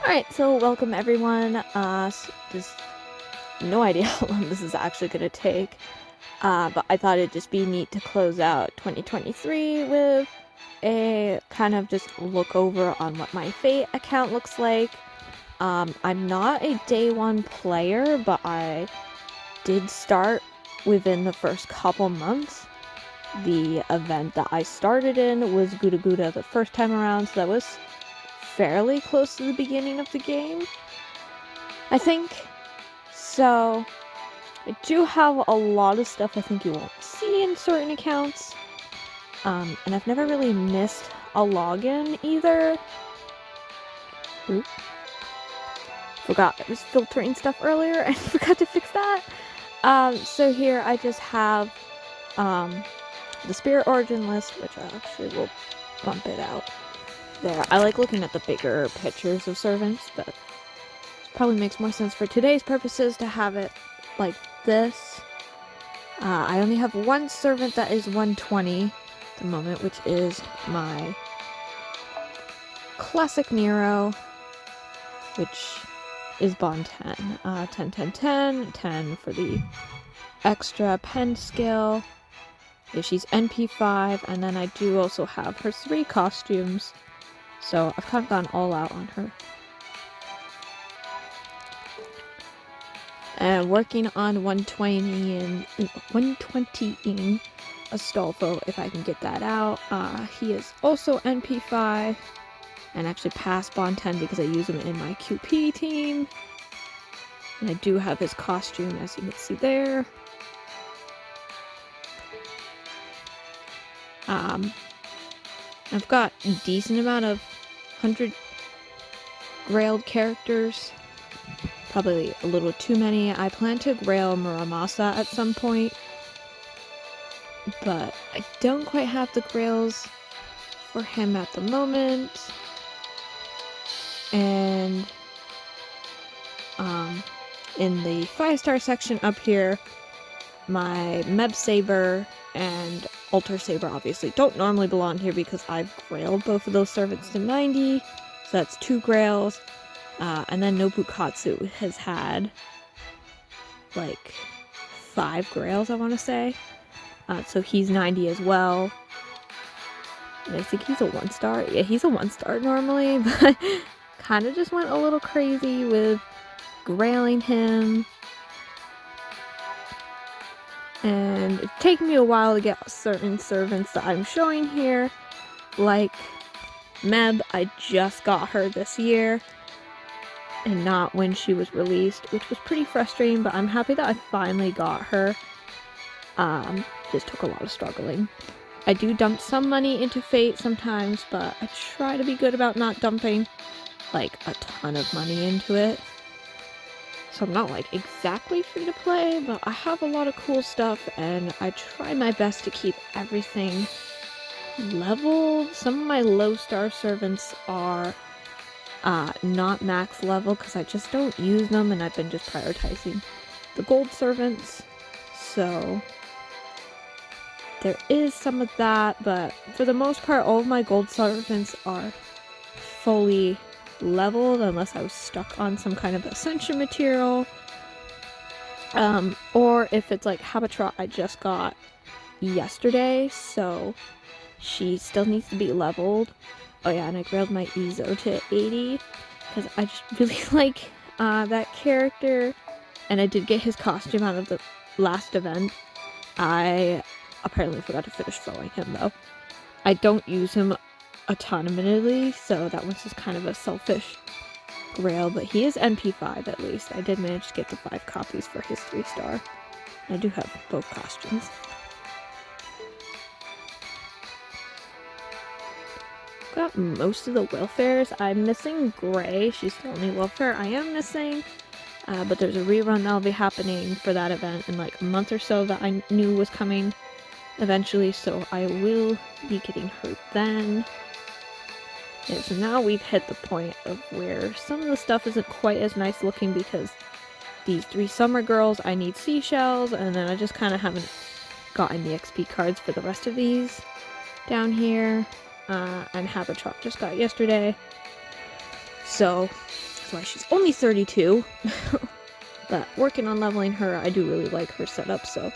Alright, so welcome everyone. Just no idea how long this is actually going to take, but I thought it'd just be neat to close out 2023 with a kind of just look over on what my Fate account looks like. I'm not a day one player, but I did start within the first couple months. The event that I started in was Guda Guda the first time around, so that was fairly close to the beginning of the game, I think. So I do have a lot of stuff I think you won't see in certain accounts, and I've never really missed a login either. Oop. Forgot I was filtering stuff earlier and forgot to fix that. So here I just have the Spirit Origin list, which I actually will bump it out there. I like looking at the bigger pictures of servants, but it probably makes more sense for today's purposes to have it like this. I only have one servant that is 120 at the moment, which is my classic Nero, which is bond 10. 10, 10, 10, 10 for the extra pen skill. Yeah, she's NP5, and then I do also have her 3 costumes, so I've kind of gone all out on her. And working on 120ing Astolfo, if I can get that out. He is also NP5, and actually passed bond 10 because I use him in my QP team. And I do have his costume, as you can see there. I've got a decent amount of 100 grailed characters. Probably a little too many. I plan to grail Muramasa at some point, but I don't quite have the grails for him at the moment. And in the 5-star section up here, my Meb Saber and Alter Saber obviously don't normally belong here because I've grailed both of those servants to 90, so that's 2 grails. And then Nobukatsu has had like 5 grails, I want to say. So he's 90 as well. And I think he's a 1-star. Yeah, he's a 1-star normally, but kind of just went a little crazy with grailing him. And it's taken me a while to get certain servants that I'm showing here. Like Meb, I just got her this year, and not when she was released, which was pretty frustrating, but I'm happy that I finally got her. Just took a lot of struggling. I do dump some money into Fate sometimes, but I try to be good about not dumping like a ton of money into it. So I'm not like exactly free to play, but I have a lot of cool stuff, and I try my best to keep everything leveled. Some of my low star servants are not max level because I just don't use them, and I've been just prioritizing the gold servants. So there is some of that, but for the most part, all of my gold servants are fully leveled unless I was stuck on some kind of ascension material. Or if it's like Habitrot I just got yesterday, so she still needs to be leveled. Oh yeah, and I grailed my Izo to 80 because I just really like that character, and I did get his costume out of the last event. I apparently forgot to finish throwing him though. I don't use him a ton admittedly, so that was just kind of a selfish grail, but he is NP5 at least. I did manage to get the 5 copies for his 3-star. I do have both costumes. Got most of the welfares. I'm missing Gray. She's the only welfare I am missing, but there's a rerun that'll be happening for that event in like a month or so that I knew was coming eventually, so I will be getting her then. Yeah, so now we've hit the point of where some of the stuff isn't quite as nice looking because these 3 summer girls, I need seashells, and then I just kind of haven't gotten the XP cards for the rest of these down here. And Habitrot just got yesterday. So That's why she's only 32. But working on leveling her, I do really like her setup, so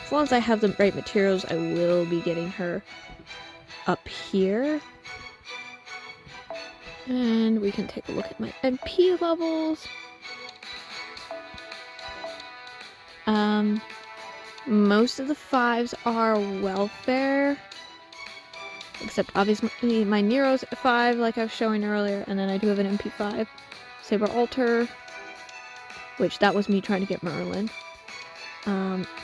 as long as I have the right materials, I will be getting her up here. And we can take a look at my NP levels. Most of the 5s are welfare, except obviously my Nero's 5, like I was showing earlier, and then I do have an MP5, Saber Alter, which that was me trying to get Merlin.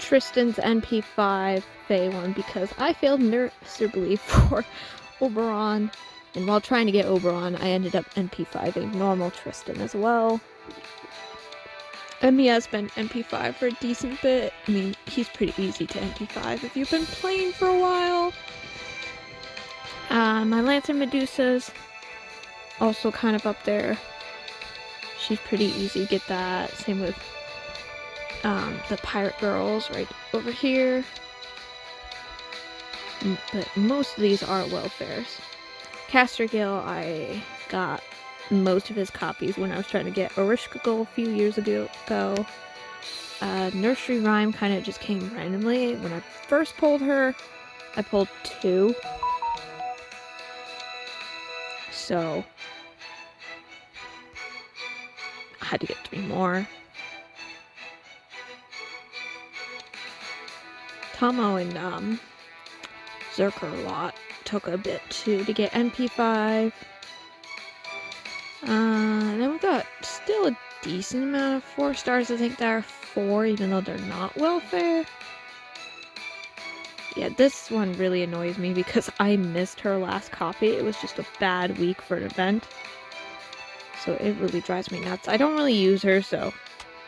Tristan's NP5 Fae one, because I failed miserably for Oberon, and while trying to get Oberon, I ended up NP5ing normal Tristan as well. Emi has been NP5 for a decent bit. I mean, he's pretty easy to NP5 if you've been playing for a while. My Lancer Medusa's also kind of up there. She's pretty easy to get that. Same with the Pirate Girls right over here. But most of these are welfares. Castergale, I got most of his copies when I was trying to get Orishkagul a few years ago. Nursery Rhyme kind of just came randomly. When I first pulled her, I pulled 2. So I had to get 3 more. Tomo and Zerker lot took a bit too to get NP5. And then we got still a decent amount of 4 stars. I think there are 4, even though they're not welfare. Yeah, this one really annoys me because I missed her last copy. It was just a bad week for an event. So it really drives me nuts. I don't really use her, so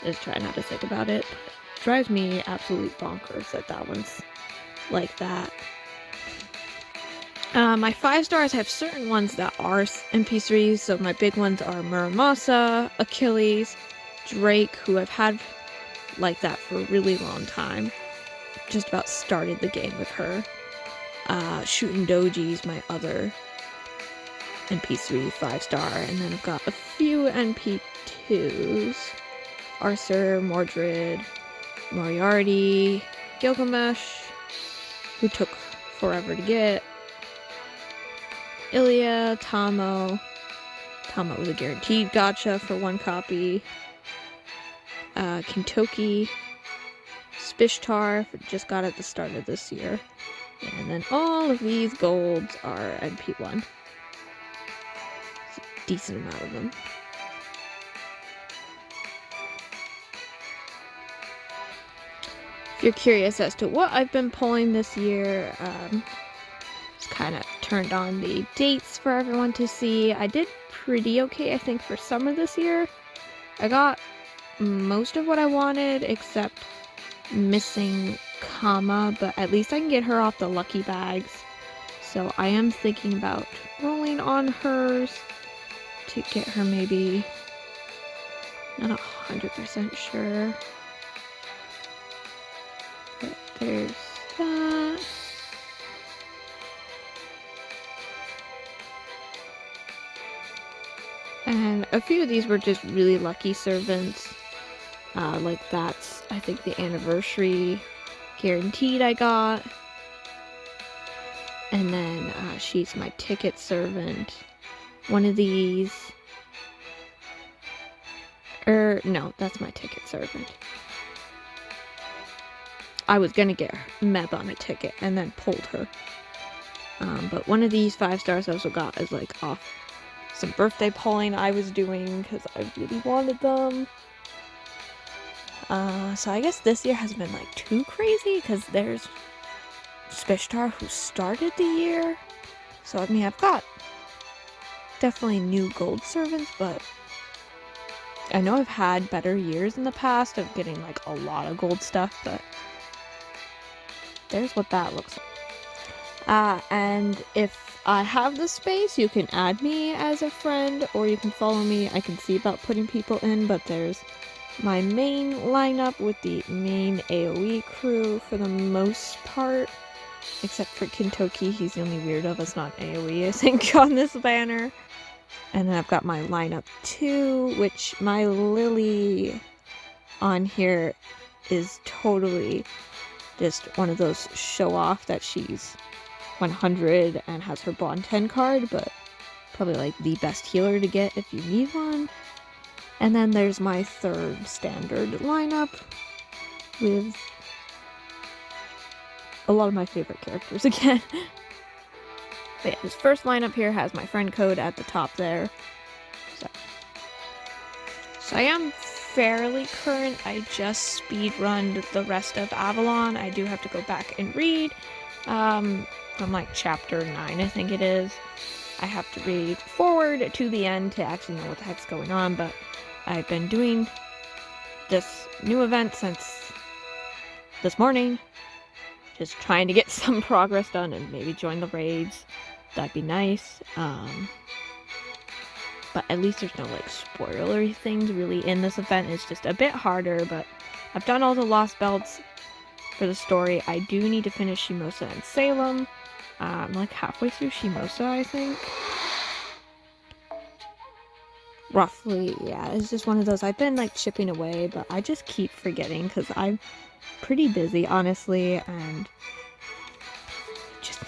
just try not to think about it. But it drives me absolutely bonkers that one's like that. My 5 stars have certain ones that are MP3s, so my big ones are Muramasa, Achilles, Drake, who I've had like that for a really long time. Just about started the game with her. Shootin' Doji's my other NP3 5-star, and then I've got a few NP2s. Arthur, Mordred, Moriarty, Gilgamesh, who took forever to get. Ilya, Tomo. Tomo was a guaranteed gacha for 1 copy. Kintoki, Spishtar, just got at the start of this year. And then all of these golds are NP1. It's a decent amount of them. If you're curious as to what I've been pulling this year, just kind of turned on the dates for everyone to see. I did pretty okay, I think, for summer this year. I got most of what I wanted, except missing Kama, but at least I can get her off the lucky bags. So I am thinking about rolling on hers to get her maybe, not 100% sure. But there's that. And a few of these were just really lucky servants. Like that's, I think, the anniversary guaranteed I got. And then she's my ticket servant. One of these. No, that's my ticket servant. I was gonna get Meb on a ticket and then pulled her. But one of these 5 stars I also got as like off some birthday pulling I was doing because I really wanted them. So I guess this year hasn't been like too crazy because there's Spishtar who started the year. So I mean, I've got definitely new gold servants, but I know I've had better years in the past of getting like a lot of gold stuff, but there's what that looks like. And if I have the space, you can add me as a friend, or you can follow me. I can see about putting people in, but there's my main lineup with the main AoE crew for the most part, except for Kintoki. He's the only weirdo that's not AoE, I think, on this banner. And then I've got my lineup 2, which my Lily on here is totally just one of those show off that she's 100 and has her bond 10 card, but probably like the best healer to get if you need one. And then there's my 3rd standard lineup with a lot of my favorite characters again. But yeah, this first lineup here has my friend code at the top there. So I am fairly current. I just speedrunned the rest of Avalon. I do have to go back and read. From like chapter 9, I think it is. I have to read forward to the end to actually know what the heck's going on, but I've been doing this new event since this morning. Just trying to get some progress done and maybe join the raids. That'd be nice. But at least there's no like spoilery things really in this event. It's just a bit harder, but I've done all the lost belts for the story. I do need to finish Shimosa and Salem. I'm like halfway through Shimosa, I think. Roughly, yeah. It's just one of those. I've been like chipping away, but I just keep forgetting because I'm pretty busy, honestly, and just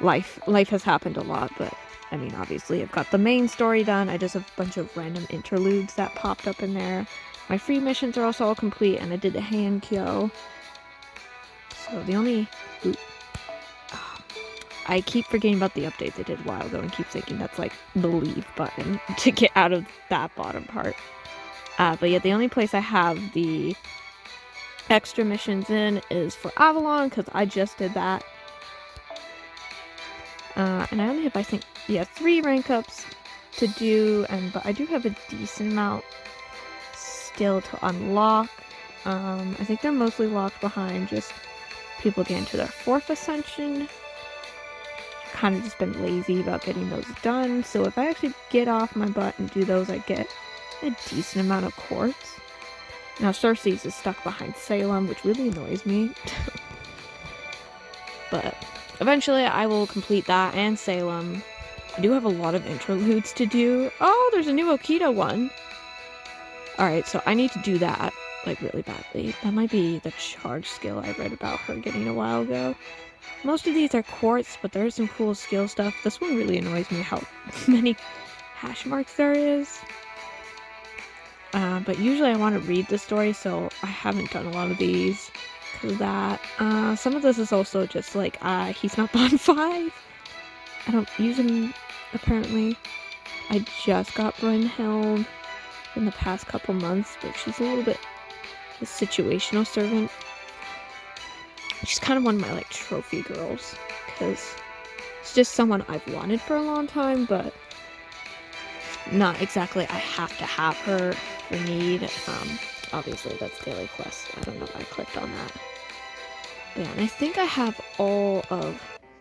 life has happened a lot. But I mean, obviously I've got the main story done. I just have a bunch of random interludes that popped up in there. My free missions are also all complete, and I did the Hankyo. So the only I keep forgetting about the update they did a while ago and keep thinking that's like the leave button to get out of that bottom part. But yeah, the only place I have the extra missions in is for Avalon, because I just did that. And I only have, I think, 3 rank ups to do, but I do have a decent amount still to unlock. I think they're mostly locked behind just people getting to their 4th ascension. Kind of just been lazy about getting those done, so if I actually get off my butt and do those, I get a decent amount of quartz. Now Cersei's is stuck behind Salem, which really annoys me. But eventually I will complete that and Salem. I do have a lot of interludes to do. Oh, there's a new Okita one. Alright, so I need to do that, like, really badly. That might be the charge skill I read about her getting a while ago. Most of these are quartz, but there's some cool skill stuff. This one really annoys me how many hash marks there is. But usually I want to read the story, so I haven't done a lot of these because of that. Some of this is also just like, he's not bond 5. I don't use him, apparently. I just got Brynhild in the past couple months, but she's a little bit a situational servant. She's kind of one of my, like, trophy girls, because it's just someone I've wanted for a long time, but not exactly I have to have her for need. Obviously that's daily quest. I don't know if I clicked on that. But yeah, and I think I have all of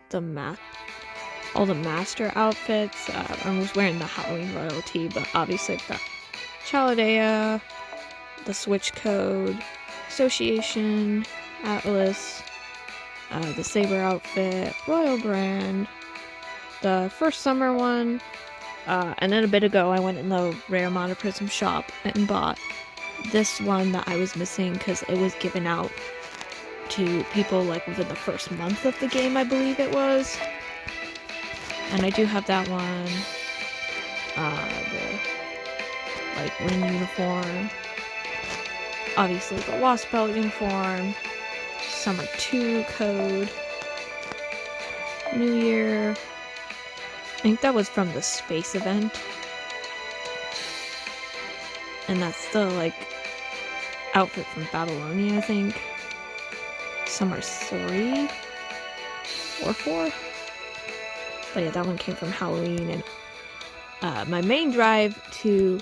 the master outfits. I was wearing the Halloween royalty, but obviously I've got Chaldea, the Switch Code, Association, Atlas, the Saber outfit, Royal Brand, the first summer one, and then a bit ago I went in the Rare Monoprism shop and bought this one that I was missing because it was given out to people like within the first month of the game, I believe it was. And I do have that one, the like wing uniform, obviously the Lost Belt uniform, Summer 2 code, New Year. I think that was from the space event. And that's the, like, outfit from Babylonia, I think. Summer 3 or 4. But yeah, that one came from Halloween. And my main drive to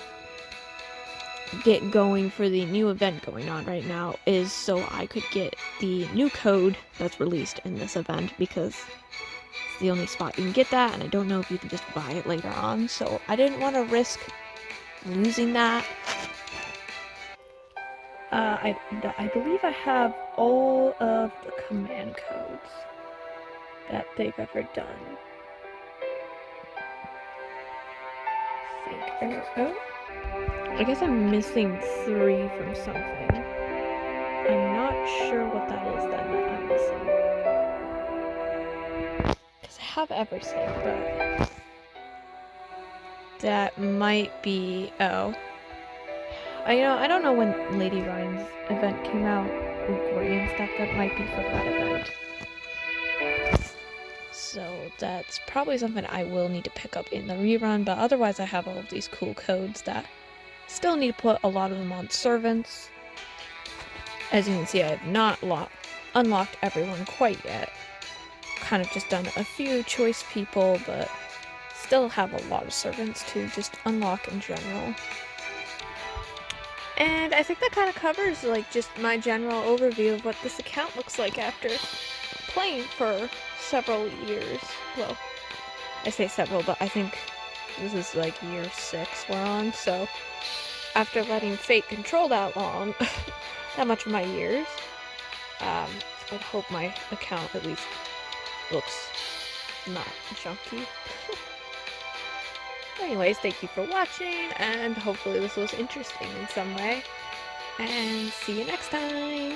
get going for the new event going on right now is so I could get the new code that's released in this event, because it's the only spot you can get that, and I don't know if you can just buy it later on, so I didn't want to risk losing that. I believe I have all of the command codes that they've ever done. Oh, I guess I'm missing 3 from something. I'm not sure what that is that I'm missing. Because I have everything, but that might be... Oh. I don't know when Lady Ryan's event came out with Gray and stuff. That might be for that event. So that's probably something I will need to pick up in the rerun, but otherwise I have all of these cool codes that still need to put a lot of them on servants. As you can see, I have not unlocked everyone quite yet. Kind of just done a few choice people, but still have a lot of servants to just unlock in general. And I think that kind of covers like just my general overview of what this account looks like after playing for several years. Well, I say several, but I think this is like year 6 we're on, so after letting fate control that long, that much of my years, I hope my account at least looks not junky. Anyways, thank you for watching, and hopefully this was interesting in some way, and see you next time!